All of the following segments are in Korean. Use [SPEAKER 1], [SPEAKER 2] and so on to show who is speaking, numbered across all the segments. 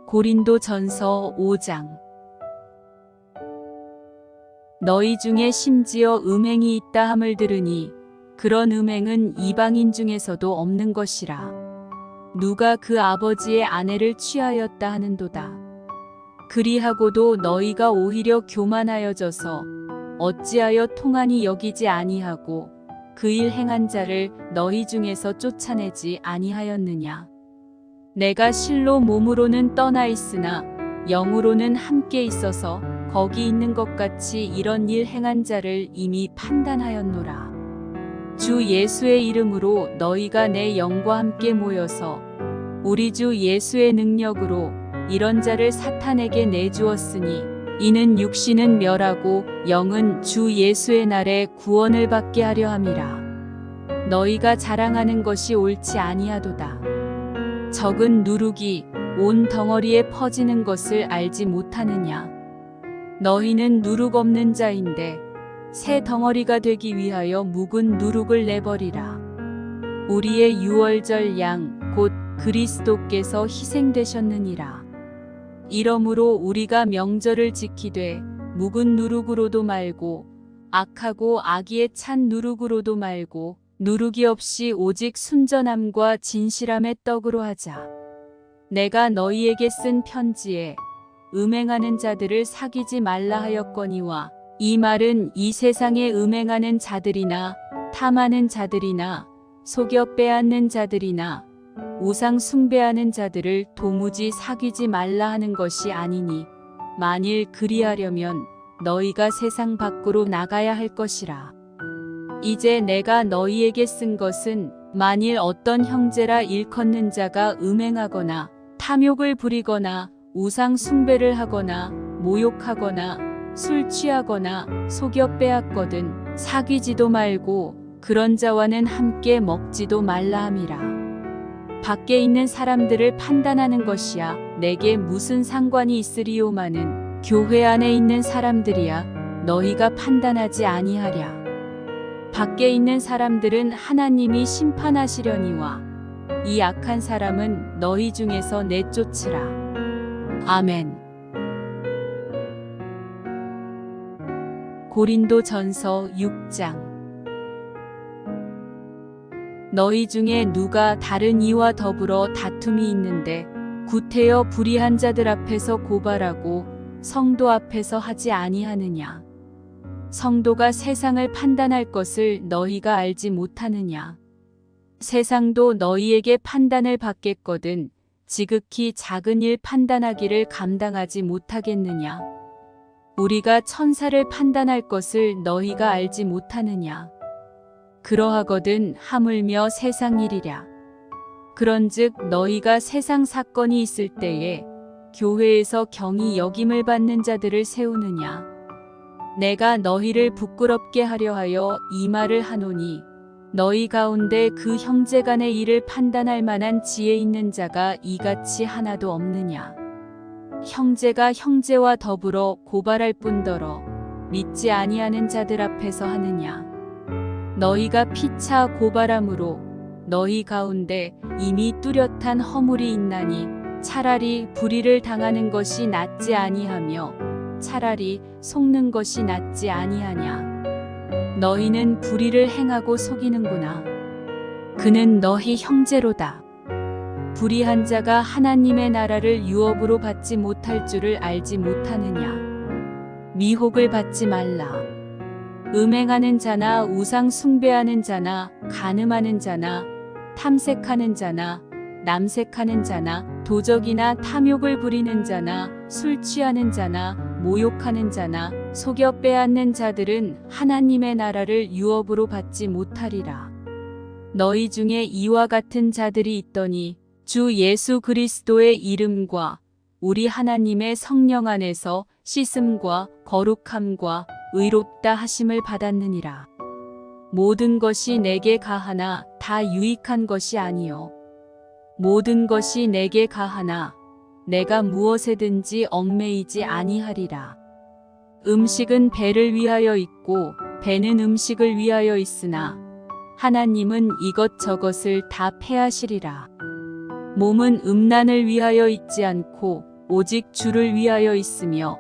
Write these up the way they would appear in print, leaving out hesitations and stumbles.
[SPEAKER 1] 고린도전서 5장. 너희 중에 심지어 음행이 있다 함을 들으니 그런 음행은 이방인 중에서도 없는 것이라. 누가 그 아버지의 아내를 취하였다 하는도다. 그리하고도 너희가 오히려 교만하여져서 어찌하여 통한이 여기지 아니하고 그 일 행한 자를 너희 중에서 쫓아내지 아니하였느냐. 내가 실로 몸으로는 떠나 있으나 영으로는 함께 있어서 거기 있는 것 같이 이런 일 행한 자를 이미 판단하였노라. 주 예수의 이름으로 너희가 내 영과 함께 모여서 우리 주 예수의 능력으로 이런 자를 사탄에게 내주었으니 이는 육신은 멸하고 영은 주 예수의 날에 구원을 받게 하려 함이라. 너희가 자랑하는 것이 옳지 아니하도다. 적은 누룩이 온 덩어리에 퍼지는 것을 알지 못하느냐. 너희는 누룩 없는 자인데 새 덩어리가 되기 위하여 묵은 누룩을 내버리라. 우리의 유월절 양 곧 그리스도께서 희생되셨느니라. 이러므로 우리가 명절을 지키되 묵은 누룩으로도 말고 악하고 악의에 찬 누룩으로도 말고 누룩이 없이 오직 순전함과 진실함의 떡으로 하자. 내가 너희에게 쓴 편지에 음행하는 자들을 사귀지 말라 하였거니와 이 말은 이 세상에 음행하는 자들이나 탐하는 자들이나 속여 빼앗는 자들이나 우상 숭배하는 자들을 도무지 사귀지 말라 하는 것이 아니니 만일 그리하려면 너희가 세상 밖으로 나가야 할 것이라. 이제 내가 너희에게 쓴 것은 만일 어떤 형제라 일컫는 자가 음행하거나 탐욕을 부리거나 우상 숭배를 하거나 모욕하거나 술 취하거나 속여 빼앗거든 사귀지도 말고 그런 자와는 함께 먹지도 말라 함이라. 밖에 있는 사람들을 판단하는 것이야 내게 무슨 상관이 있으리요마는 교회 안에 있는 사람들이야 너희가 판단하지 아니하랴. 밖에 있는 사람들은 하나님이 심판하시려니와 이 악한 사람은 너희 중에서 내쫓으라. 아멘. 고린도전서 6장. 너희 중에 누가 다른 이와 더불어 다툼이 있는데 구태여 불의한 자들 앞에서 고발하고 성도 앞에서 하지 아니하느냐. 성도가 세상을 판단할 것을 너희가 알지 못하느냐. 세상도 너희에게 판단을 받겠거든 지극히 작은 일 판단하기를 감당하지 못하겠느냐. 우리가 천사를 판단할 것을 너희가 알지 못하느냐. 그러하거든 하물며 세상 일이랴. 그런즉 너희가 세상 사건이 있을 때에 교회에서 경히 여김을 받는 자들을 세우느냐. 내가 너희를 부끄럽게 하려 하여 이 말을 하노니 너희 가운데 그 형제 간의 일을 판단할 만한 지혜 있는 자가 이같이 하나도 없느냐. 형제가 형제와 더불어 고발할 뿐더러 믿지 아니하는 자들 앞에서 하느냐. 너희가 피차 고발함으로 너희 가운데 이미 뚜렷한 허물이 있나니 차라리 불의를 당하는 것이 낫지 아니하며 차라리 속는 것이 낫지 아니하냐. 너희는 불의를 행하고 속이는구나. 그는 너희 형제로다. 불의한 자가 하나님의 나라를 유업으로 받지 못할 줄을 알지 못하느냐. 미혹을 받지 말라. 음행하는 자나 우상 숭배하는 자나 간음하는 자나 탐색하는 자나 남색하는 자나 도적이나 탐욕을 부리는 자나 술 취하는 자나 모욕하는 자나 속여 빼앗는 자들은 하나님의 나라를 유업으로 받지 못하리라. 너희 중에 이와 같은 자들이 있더니 주 예수 그리스도의 이름과 우리 하나님의 성령 안에서 씻음과 거룩함과 의롭다 하심을 받았느니라. 모든 것이 내게 가하나 다 유익한 것이 아니요 모든 것이 내게 가하나 내가 무엇에든지 얽매이지 아니하리라. 음식은 배를 위하여 있고 배는 음식을 위하여 있으나 하나님은 이것저것을 다 패하시리라. 몸은 음란을 위하여 있지 않고 오직 주를 위하여 있으며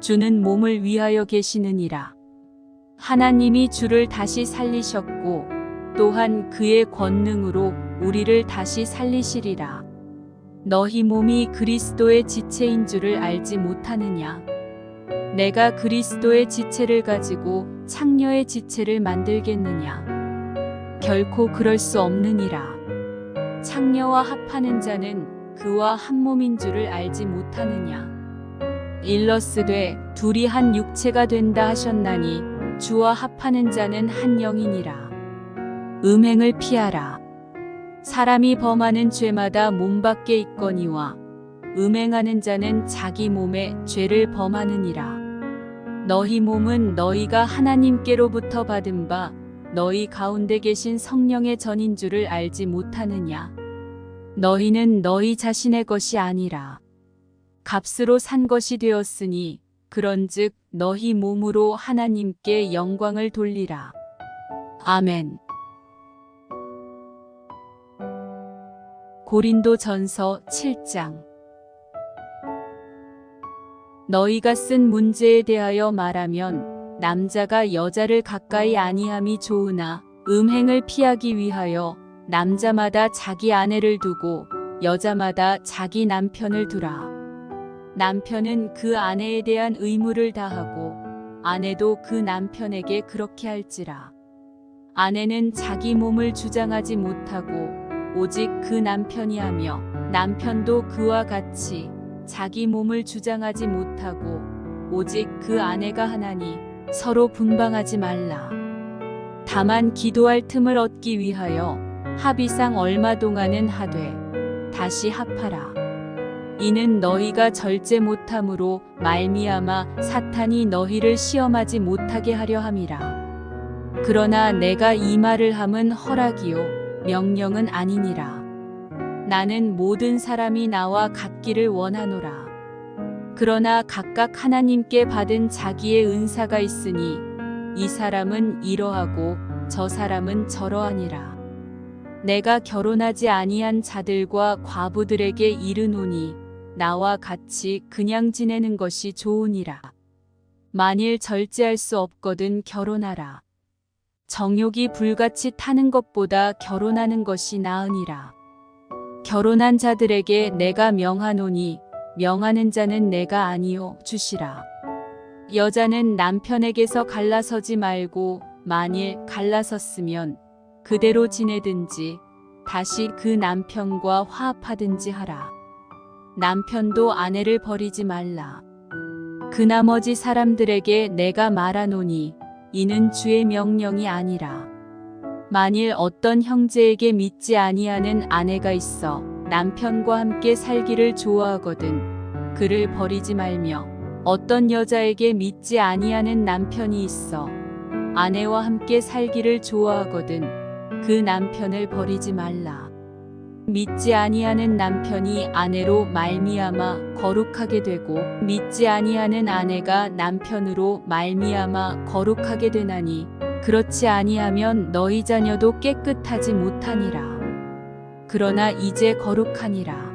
[SPEAKER 1] 주는 몸을 위하여 계시느니라. 하나님이 주를 다시 살리셨고 또한 그의 권능으로 우리를 다시 살리시리라. 너희 몸이 그리스도의 지체인 줄을 알지 못하느냐? 내가 그리스도의 지체를 가지고 창녀의 지체를 만들겠느냐? 결코 그럴 수 없느니라. 창녀와 합하는 자는 그와 한 몸인 줄을 알지 못하느냐? 일러스되 둘이 한 육체가 된다 하셨나니 주와 합하는 자는 한 영이니라. 음행을 피하라. 사람이 범하는 죄마다 몸 밖에 있거니와 음행하는 자는 자기 몸에 죄를 범하느니라. 너희 몸은 너희가 하나님께로부터 받은 바 너희 가운데 계신 성령의 전인 줄을 알지 못하느냐? 너희는 너희 자신의 것이 아니라 값으로 산 것이 되었으니 그런즉 너희 몸으로 하나님께 영광을 돌리라. 아멘. 고린도전서 7장. 너희가 쓴 문제에 대하여 말하면 남자가 여자를 가까이 아니함이 좋으나 음행을 피하기 위하여 남자마다 자기 아내를 두고 여자마다 자기 남편을 두라. 남편은 그 아내에 대한 의무를 다하고 아내도 그 남편에게 그렇게 할지라. 아내는 자기 몸을 주장하지 못하고 오직 그 남편이 하며 남편도 그와 같이 자기 몸을 주장하지 못하고 오직 그 아내가 하나니 서로 분방하지 말라. 다만 기도할 틈을 얻기 위하여 합의상 얼마 동안은 하되 다시 합하라. 이는 너희가 절제 못함으로 말미암아 사탄이 너희를 시험하지 못하게 하려 함이라. 그러나 내가 이 말을 함은 허락이요 명령은 아니니라. 나는 모든 사람이 나와 같기를 원하노라. 그러나 각각 하나님께 받은 자기의 은사가 있으니 이 사람은 이러하고 저 사람은 저러하니라. 내가 결혼하지 아니한 자들과 과부들에게 이르노니 나와 같이 그냥 지내는 것이 좋으니라. 만일 절제할 수 없거든 결혼하라. 정욕이 불같이 타는 것보다 결혼하는 것이 나으니라. 결혼한 자들에게 내가 명하노니 명하는 자는 내가 아니요 주시라. 여자는 남편에게서 갈라서지 말고 만일 갈라섰으면 그대로 지내든지 다시 그 남편과 화합하든지 하라. 남편도 아내를 버리지 말라. 그 나머지 사람들에게 내가 말하노니 이는 주의 명령이 아니라. 만일 어떤 형제에게 믿지 아니하는 아내가 있어 남편과 함께 살기를 좋아하거든 그를 버리지 말며 어떤 여자에게 믿지 아니하는 남편이 있어 아내와 함께 살기를 좋아하거든 그 남편을 버리지 말라. 믿지 아니하는 남편이 아내로 말미암아 거룩하게 되고 믿지 아니하는 아내가 남편으로 말미암아 거룩하게 되나니 그렇지 아니하면 너희 자녀도 깨끗하지 못하니라. 그러나 이제 거룩하니라.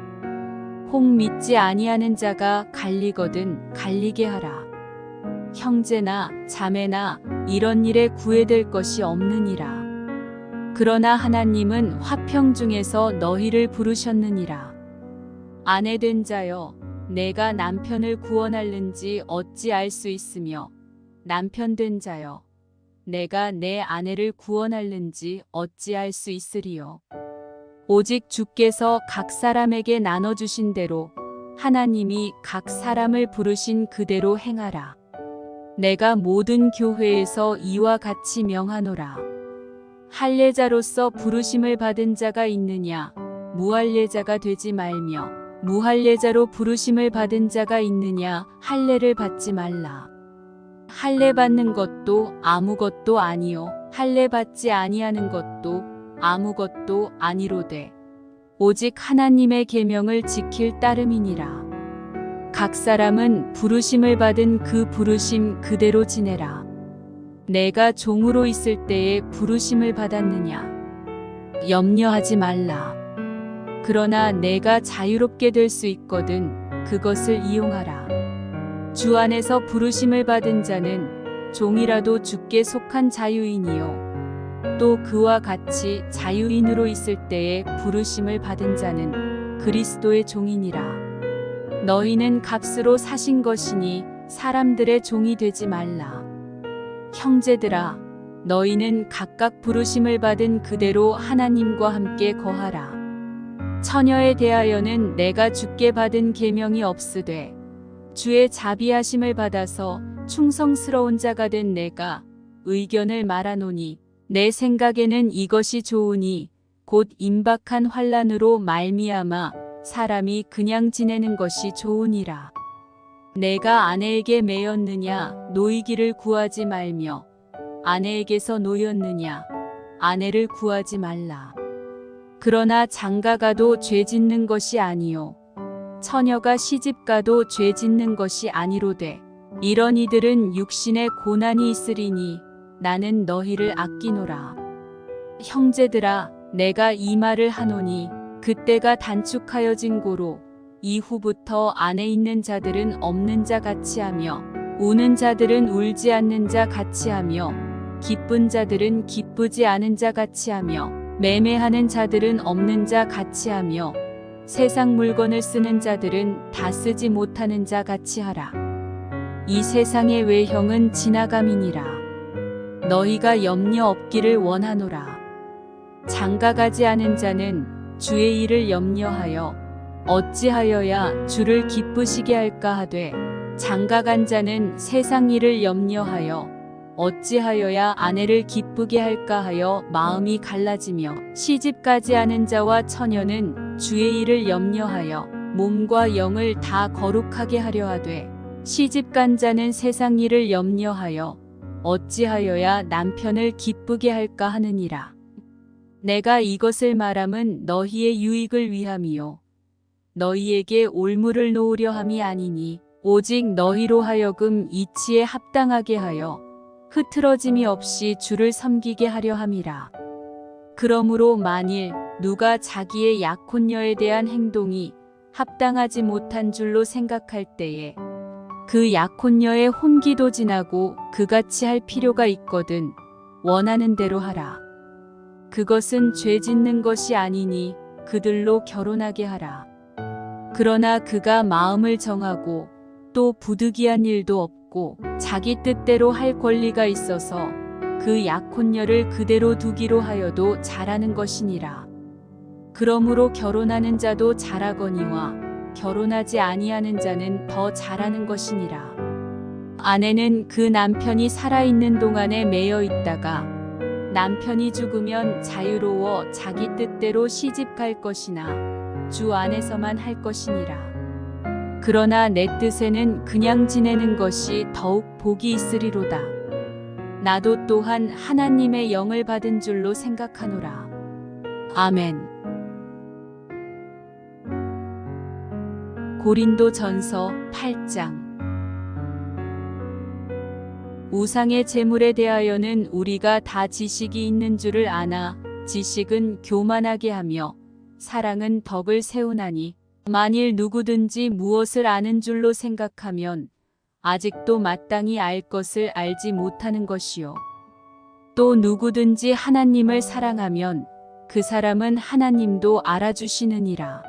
[SPEAKER 1] 혹 믿지 아니하는 자가 갈리거든 갈리게 하라. 형제나 자매나 이런 일에 구애될 것이 없느니라. 그러나 하나님은 화평 중에서 너희를 부르셨느니라. 아내 된 자여, 내가 남편을 구원할는지 어찌 알 수 있으며 남편 된 자여, 내가 내 아내를 구원할는지 어찌 알 수 있으리요. 오직 주께서 각 사람에게 나눠주신 대로 하나님이 각 사람을 부르신 그대로 행하라. 내가 모든 교회에서 이와 같이 명하노라. 할례자로서 부르심을 받은 자가 있느냐? 무할례자가 되지 말며 무할례자로 부르심을 받은 자가 있느냐? 할례를 받지 말라. 할례 받는 것도 아무것도 아니요 할례 받지 아니하는 것도 아무것도 아니로되 오직 하나님의 계명을 지킬 따름이니라. 각 사람은 부르심을 받은 그 부르심 그대로 지내라. 내가 종으로 있을 때에 부르심을 받았느냐? 염려하지 말라. 그러나 내가 자유롭게 될 수 있거든 그것을 이용하라. 주 안에서 부르심을 받은 자는 종이라도 주께 속한 자유인이요 또 그와 같이 자유인으로 있을 때에 부르심을 받은 자는 그리스도의 종이니라. 너희는 값으로 사신 것이니 사람들의 종이 되지 말라. 형제들아, 너희는 각각 부르심을 받은 그대로 하나님과 함께 거하라. 처녀에 대하여는 내가 주께 받은 계명이 없으되 주의 자비하심을 받아서 충성스러운 자가 된 내가 의견을 말하노니 내 생각에는 이것이 좋으니 곧 임박한 환난으로 말미암아 사람이 그냥 지내는 것이 좋으니라. 내가 아내에게 매였느냐 노이기를 구하지 말며 아내에게서 노였느냐 아내를 구하지 말라. 그러나 장가가도 죄 짓는 것이 아니요 처녀가 시집가도 죄 짓는 것이 아니로되 이런 이들은 육신에 고난이 있으리니 나는 너희를 아끼노라. 형제들아, 내가 이 말을 하노니 그때가 단축하여진 고로 이후부터 안에 있는 자들은 없는 자 같이 하며 우는 자들은 울지 않는 자 같이 하며 기쁜 자들은 기쁘지 않은 자 같이 하며 매매하는 자들은 없는 자 같이 하며 세상 물건을 쓰는 자들은 다 쓰지 못하는 자 같이 하라. 이 세상의 외형은 지나감이니라. 너희가 염려 없기를 원하노라. 장가가지 않은 자는 주의 일을 염려하여 어찌하여야 주를 기쁘시게 할까 하되 장가간 자는 세상 일을 염려하여 어찌하여야 아내를 기쁘게 할까 하여 마음이 갈라지며 시집가지 않은 자와 처녀는 주의 일을 염려하여 몸과 영을 다 거룩하게 하려 하되 시집간 자는 세상 일을 염려하여 어찌하여야 남편을 기쁘게 할까 하느니라. 내가 이것을 말함은 너희의 유익을 위함이요 너희에게 올무를 놓으려 함이 아니니 오직 너희로 하여금 이치에 합당하게 하여 흐트러짐이 없이 주를 섬기게 하려 함이라. 그러므로 만일 누가 자기의 약혼녀에 대한 행동이 합당하지 못한 줄로 생각할 때에 그 약혼녀의 혼기도 지나고 그같이 할 필요가 있거든 원하는 대로 하라. 그것은 죄 짓는 것이 아니니 그들로 결혼하게 하라. 그러나 그가 마음을 정하고 또 부득이한 일도 없고 자기 뜻대로 할 권리가 있어서 그 약혼녀를 그대로 두기로 하여도 잘하는 것이니라. 그러므로 결혼하는 자도 잘하거니와 결혼하지 아니하는 자는 더 잘하는 것이니라. 아내는 그 남편이 살아있는 동안에 매여 있다가 남편이 죽으면 자유로워 자기 뜻대로 시집갈 것이나 주 안에서만 할 것이니라. 그러나 내 뜻에는 그냥 지내는 것이 더욱 복이 있으리로다. 나도 또한 하나님의 영을 받은 줄로 생각하노라. 아멘. 고린도전서 8장. 우상의 제물에 대하여는 우리가 다 지식이 있는 줄을 아나 지식은 교만하게 하며 사랑은 덕을 세우나니 만일 누구든지 무엇을 아는 줄로 생각하면 아직도 마땅히 알 것을 알지 못하는 것이요. 또 누구든지 하나님을 사랑하면 그 사람은 하나님도 알아주시느니라.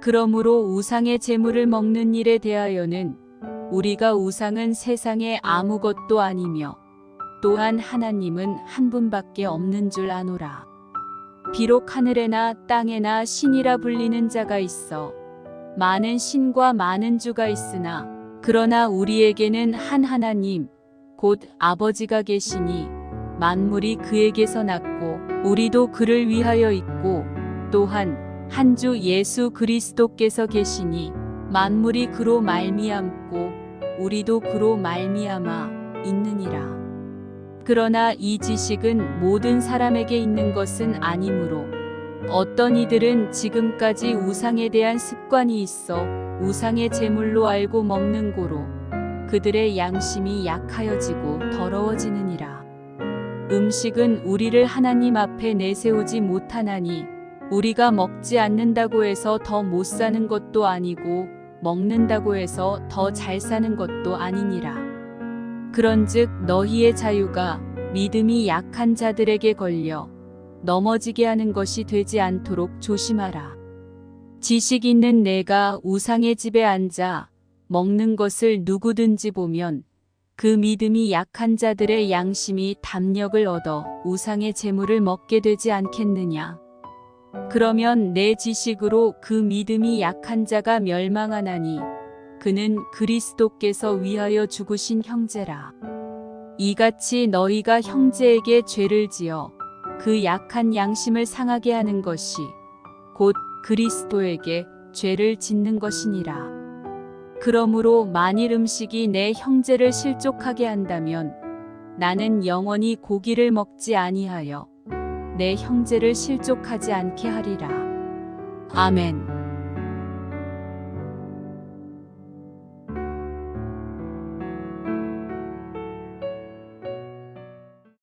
[SPEAKER 1] 그러므로 우상의 제물을 먹는 일에 대하여는 우리가 우상은 세상에 아무것도 아니며 또한 하나님은 한 분밖에 없는 줄 아노라. 비록 하늘에나 땅에나 신이라 불리는 자가 있어 많은 신과 많은 주가 있으나 그러나 우리에게는 한 하나님 곧 아버지가 계시니 만물이 그에게서 났고 우리도 그를 위하여 있고 또한 한 주 예수 그리스도께서 계시니 만물이 그로 말미암고 우리도 그로 말미암아 있느니라. 그러나 이 지식은 모든 사람에게 있는 것은 아니므로 어떤 이들은 지금까지 우상에 대한 습관이 있어 우상의 제물로 알고 먹는 고로 그들의 양심이 약하여지고 더러워지느니라. 음식은 우리를 하나님 앞에 내세우지 못하나니 우리가 먹지 않는다고 해서 더 못 사는 것도 아니고 먹는다고 해서 더 잘 사는 것도 아니니라. 그런즉 너희의 자유가 믿음이 약한 자들에게 걸려 넘어지게 하는 것이 되지 않도록 조심하라. 지식 있는 내가 우상의 집에 앉아 먹는 것을 누구든지 보면 그 믿음이 약한 자들의 양심이 담력을 얻어 우상의 재물을 먹게 되지 않겠느냐. 그러면 내 지식으로 그 믿음이 약한 자가 멸망하나니 그는 그리스도께서 위하여 죽으신 형제라. 이같이 너희가 형제에게 죄를 지어 그 약한 양심을 상하게 하는 것이 곧 그리스도에게 죄를 짓는 것이니라. 그러므로 만일 음식이 내 형제를 실족하게 한다면 나는 영원히 고기를 먹지 아니하여 내 형제를 실족하지 않게 하리라. 아멘.